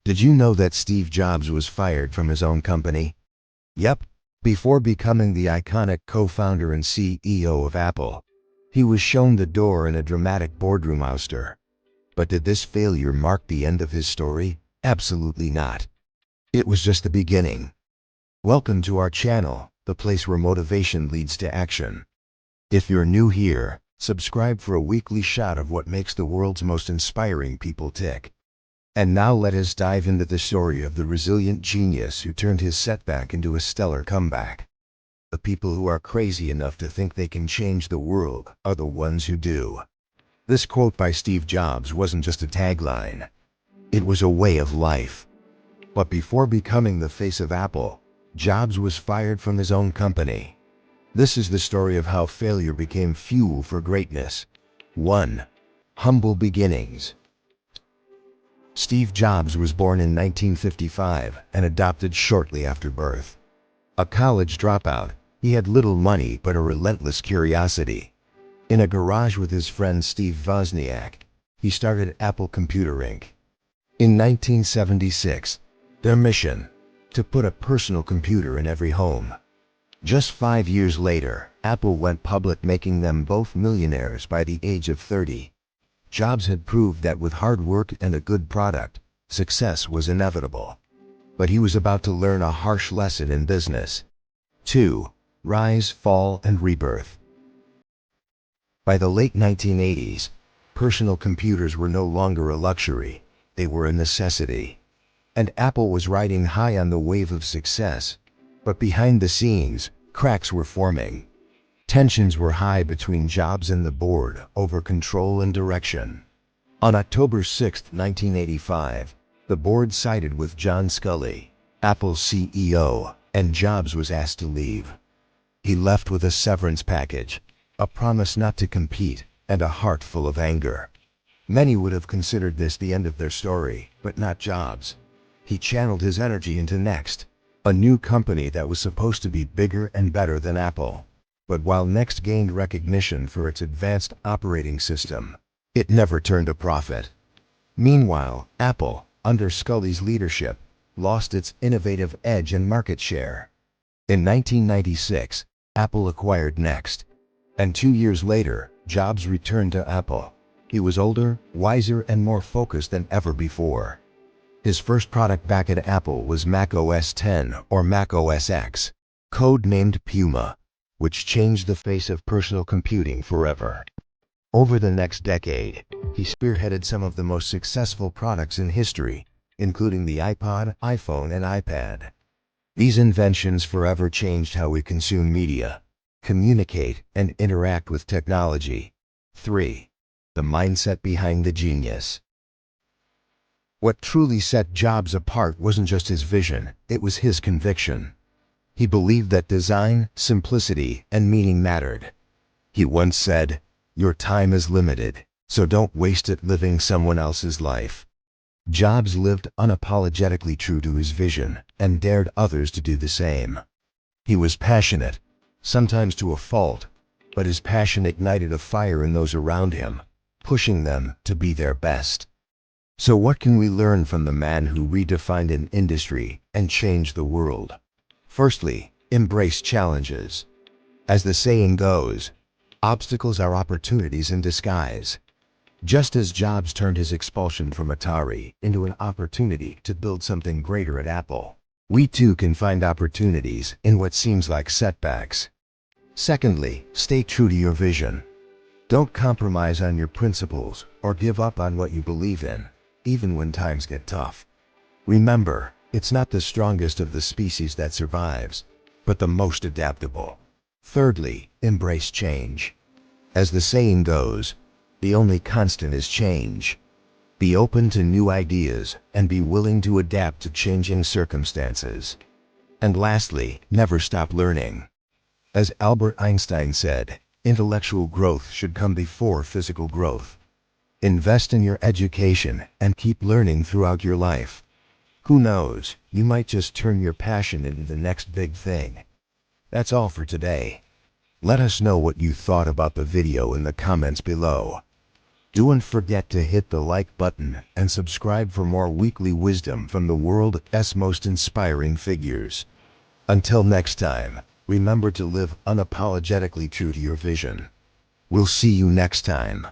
Did you know that Steve Jobs was fired from his own company? Yep, before becoming the iconic co-founder and CEO of Apple. He was shown the door in a dramatic boardroom ouster. But did this failure mark the end of his story? Absolutely not. It was just the beginning. Welcome to our channel, the place where motivation leads to action. If you're new here, subscribe for a weekly shot of what makes the world's most inspiring people tick. And now let us dive into the story of the resilient genius who turned his setback into a stellar comeback. The people who are crazy enough to think they can change the world are the ones who do. This quote by Steve Jobs wasn't just a tagline. It was a way of life. But before becoming the face of Apple, Jobs was fired from his own company. This is the story of how failure became fuel for greatness. 1. Humble beginnings. Steve Jobs was born in 1955 and adopted shortly after birth. A college dropout, he had little money but a relentless curiosity. In a garage with his friend Steve Wozniak, he started Apple Computer Inc. In 1976, their mission: to put a personal computer in every home. Just 5 years later, Apple went public, making them both millionaires by the age of 30. Jobs had proved that with hard work and a good product, success was inevitable. But he was about to learn a harsh lesson in business. 2. Rise, fall, and rebirth. By the late 1980s, personal computers were no longer a luxury, they were a necessity. And Apple was riding high on the wave of success. But behind the scenes, cracks were forming. Tensions were high between Jobs and the board over control and direction. On October 6, 1985, the board sided with John Sculley, Apple's CEO, and Jobs was asked to leave. He left with a severance package, a promise not to compete, and a heart full of anger. Many would have considered this the end of their story, but not Jobs. He channeled his energy into Next, a new company that was supposed to be bigger and better than Apple. But while Next gained recognition for its advanced operating system, it never turned a profit. Meanwhile, Apple, under Sculley's leadership, lost its innovative edge and market share. In 1996, Apple acquired Next. And 2 years later, Jobs returned to Apple. He was older, wiser, and more focused than ever before. His first product back at Apple was Mac OS X or Mac OS X, codenamed Puma, which changed the face of personal computing forever. Over the next decade, he spearheaded some of the most successful products in history, including the iPod, iPhone, and iPad. These inventions forever changed how we consume media, communicate, and interact with technology. 3. The mindset behind the genius. What truly set Jobs apart wasn't just his vision, it was his conviction. He believed that design, simplicity, and meaning mattered. He once said, "Your time is limited, so don't waste it living someone else's life." Jobs lived unapologetically true to his vision and dared others to do the same. He was passionate, sometimes to a fault, but his passion ignited a fire in those around him, pushing them to be their best. So what can we learn from the man who redefined an industry and changed the world? Firstly, embrace challenges. As the saying goes, obstacles are opportunities in disguise. Just as Jobs turned his expulsion from Atari into an opportunity to build something greater at Apple, we too can find opportunities in what seems like setbacks. Secondly, stay true to your vision. Don't compromise on your principles or give up on what you believe in, even when times get tough. Remember, it's not the strongest of the species that survives, but the most adaptable. Thirdly, embrace change. As the saying goes, the only constant is change. Be open to new ideas and be willing to adapt to changing circumstances. And lastly, never stop learning. As Albert Einstein said, intellectual growth should come before physical growth. Invest in your education and keep learning throughout your life. Who knows, you might just turn your passion into the next big thing. That's all for today. Let us know what you thought about the video in the comments below. Don't forget to hit the like button and subscribe for more weekly wisdom from the world's most inspiring figures. Until next time, remember to live unapologetically true to your vision. We'll see you next time.